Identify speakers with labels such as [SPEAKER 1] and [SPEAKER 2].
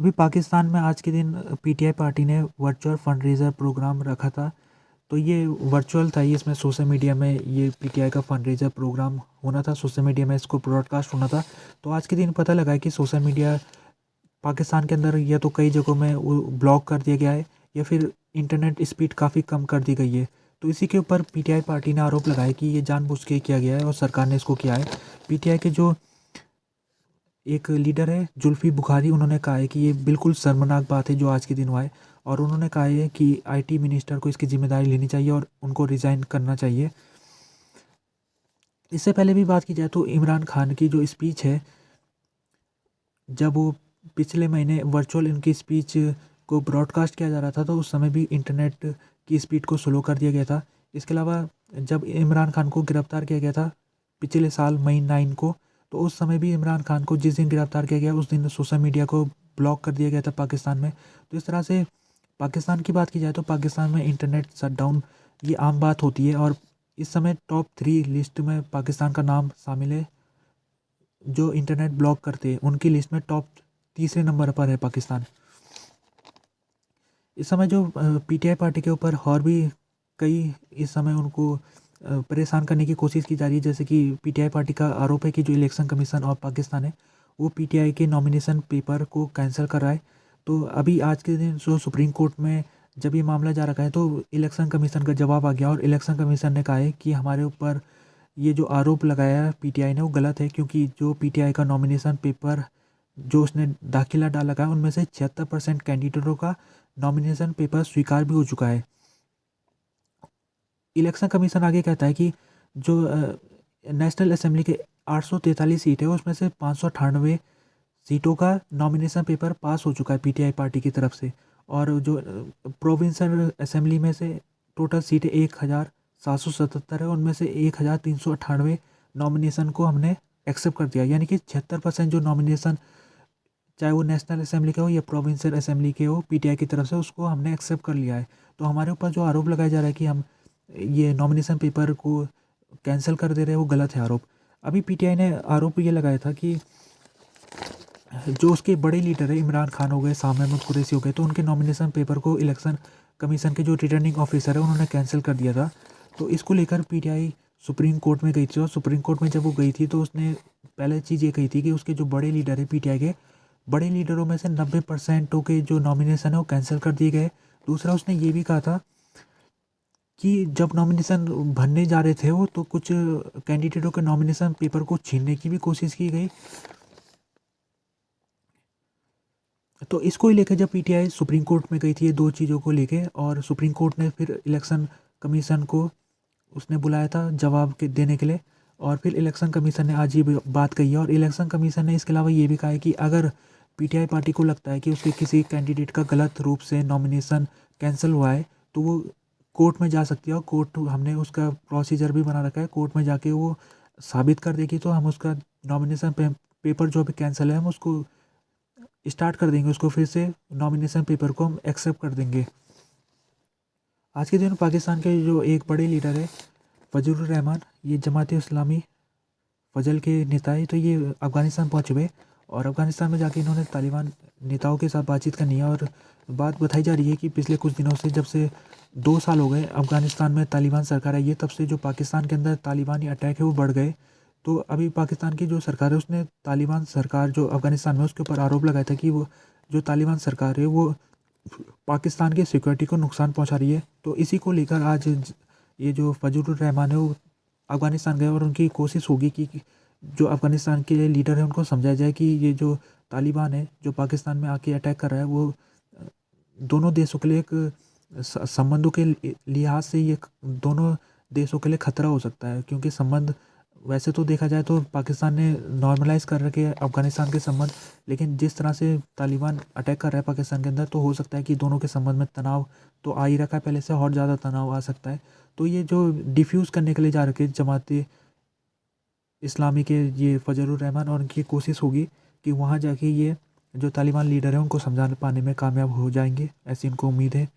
[SPEAKER 1] अभी पाकिस्तान में आज के दिन पीटीआई पार्टी ने वर्चुअल फंड रेजर प्रोग्राम रखा था। तो ये वर्चुअल था, ये इसमें सोशल मीडिया में ये पीटीआई का फंड रेजर प्रोग्राम होना था, सोशल मीडिया में इसको ब्रॉडकास्ट होना था। तो आज के दिन पता लगा है कि सोशल मीडिया पाकिस्तान के अंदर या तो कई जगहों में वो ब्लॉक कर दिया गया है या फिर इंटरनेट स्पीड काफ़ी कम कर दी गई है। तो इसी के ऊपर पीटीआई पार्टी ने आरोप लगाया कि ये जानबूझ के किया गया है और सरकार ने इसको किया है। पीटीआई के जो एक लीडर है जुल्फी बुखारी, उन्होंने कहा है कि ये बिल्कुल शर्मनाक बात है जो आज के दिन हुआ है, और उन्होंने कहा है कि आईटी मिनिस्टर को इसकी जिम्मेदारी लेनी चाहिए और उनको रिज़ाइन करना चाहिए। इससे पहले भी बात की जाए तो इमरान खान की जो स्पीच है, जब वो पिछले महीने वर्चुअल इनकी स्पीच को ब्रॉडकास्ट किया जा रहा था तो उस समय भी इंटरनेट की स्पीड को स्लो कर दिया गया था। इसके अलावा जब इमरान खान को गिरफ्तार किया गया था पिछले साल मई 9 को, तो उस समय भी इमरान खान को जिस दिन गिरफ्तार किया गया उस दिन सोशल मीडिया को ब्लॉक कर दिया गया था पाकिस्तान में। तो इस तरह से पाकिस्तान की बात की जाए तो पाकिस्तान में इंटरनेट शटडाउन ये आम बात होती है, और इस समय टॉप 3 लिस्ट में पाकिस्तान का नाम शामिल है। जो इंटरनेट ब्लॉक करते हैं उनकी लिस्ट में टॉप तीसरे नंबर पर है पाकिस्तान। इस समय जो पीटीआई पार्टी के ऊपर और भी कई इस समय उनको परेशान करने की कोशिश की जा रही है। जैसे कि पीटीआई पार्टी का आरोप है कि जो इलेक्शन कमीशन ऑफ पाकिस्तान है वो पीटीआई के नॉमिनेशन पेपर को कैंसिल कर रहा है। तो अभी आज के दिन जो सुप्रीम कोर्ट में जब ये मामला जा रखा है तो इलेक्शन कमीशन का जवाब आ गया और इलेक्शन कमीशन ने कहा है कि हमारे ऊपर ये जो आरोप लगाया है पीटीआई ने वो गलत है, क्योंकि जो पीटीआई का नॉमिनेशन पेपर जो उसने दाखिला डाला है उनमें से 76% कैंडिडेटों का नॉमिनेशन पेपर स्वीकार भी हो चुका है। इलेक्शन कमीशन आगे कहता है कि जो नेशनल असेंबली के 843 सीट है उसमें से 598 सीटों का नॉमिनेशन पेपर पास हो चुका है पीटीआई पार्टी की तरफ से, और जो प्रोविंशियल असेंबली में से टोटल सीटें 1777 है, उनमें से 1398 नॉमिनेशन को हमने एक्सेप्ट कर दिया, यानी कि 76% जो नॉमिनेशन चाहे वो नेशनल असेंबली के हो या प्रोविंशियल असेंबली के हो पीटीआई की तरफ से उसको हमने एक्सेप्ट कर लिया है। तो हमारे ऊपर जो आरोप लगाया जा रहा है कि हम ये नॉमिनेशन पेपर को कैंसिल कर दे रहे हैं वो गलत है आरोप। अभी पीटीआई ने आरोप ये लगाया था कि जो उसके बड़े लीडर है इमरान खान हो गए, शाह महमूद कुरैशी हो गए, तो उनके नॉमिनेशन पेपर को इलेक्शन कमीशन के जो रिटर्निंग ऑफिसर है उन्होंने कैंसिल कर दिया था। तो इसको लेकर पीटीआई सुप्रीम कोर्ट में गई थी, और सुप्रीम कोर्ट में जब वो गई थी तो उसने पहले चीज़ ये कही थी कि उसके जो बड़े लीडर है पीटीआई के बड़े लीडरों में से 90% के जो नॉमिनेशन है वो कैंसिल कर दिए गए। दूसरा उसने ये भी कहा था कि जब नॉमिनेशन भरने जा रहे थे वो तो कुछ कैंडिडेटों के नॉमिनेशन पेपर को छीनने की भी कोशिश की गई। तो इसको ही लेकर जब पीटीआई सुप्रीम कोर्ट में गई थी ये दो चीज़ों को लेके, और सुप्रीम कोर्ट ने फिर इलेक्शन कमीशन को उसने बुलाया था जवाब के देने के लिए, और फिर इलेक्शन कमीशन ने आज ये बात कही है। और इलेक्शन कमीशन ने इसके अलावा ये भी कहा है कि अगर पीटीआई पार्टी को लगता है कि उसके किसी कैंडिडेट का गलत रूप से नॉमिनेशन कैंसिल हुआ है तो वो कोर्ट में जा सकती है, और कोर्ट हमने उसका प्रोसीजर भी बना रखा है, कोर्ट में जाके वो साबित कर देगी तो हम उसका नॉमिनेशन पेपर जो अभी कैंसिल है हम उसको स्टार्ट कर देंगे, उसको फिर से नॉमिनेशन पेपर को हम एक्सेप्ट कर देंगे। आज के दिन पाकिस्तान के जो एक बड़े लीडर है फजलुर रहमान, ये जमात इस्लामी फजल के नेता है, तो ये अफ़गानिस्तान पहुँचे हुए और अफ़गानिस्तान में जाके इन्होंने तालिबान नेताओं के साथ बातचीत करनी है। और बात बताई जा रही है कि पिछले कुछ दिनों से जब से 2 साल हो गए अफ़गानिस्तान में तालिबान सरकार आई है, तब से जो पाकिस्तान के अंदर तालिबानी अटैक है वो बढ़ गए। तो अभी पाकिस्तान की जो सरकार है उसने तालिबान सरकार जो अफ़गानिस्तान में उसके ऊपर आरोप लगाया था कि वो जो तालिबान सरकार है वो पाकिस्तान की सिक्योरिटी को नुकसान पहुंचा रही है। तो इसी को लेकर आज ये जो फजलुर रहमान है वो अफ़गानिस्तान गए, और उनकी कोशिश होगी कि जो अफ़गानिस्तान के लीडर हैं उनको समझाया जाए कि ये जो तालिबान है जो पाकिस्तान में आके अटैक कर रहा है वो दोनों देशों के लिए एक संबंधों के लिहाज से ये दोनों देशों के लिए खतरा हो सकता है, क्योंकि संबंध वैसे तो देखा जाए तो पाकिस्तान ने नॉर्मलाइज़ कर रखे हैं अफ़गानिस्तान के संबंध, लेकिन जिस तरह से तालिबान अटैक कर रहा है पाकिस्तान के अंदर तो हो सकता है कि दोनों के संबंध में तनाव तो आ ही रखा है पहले से, और ज़्यादा तनाव आ सकता है। तो ये जो डिफ्यूज़ करने के लिए जा रखे जमात इस्लामी के ये फजलुर रहमान, और उनकी कोशिश होगी कि वहाँ जाके ये जो तालिबान लीडर है उनको समझा पाने में कामयाब हो जाएंगे, ऐसी उनको उम्मीद है।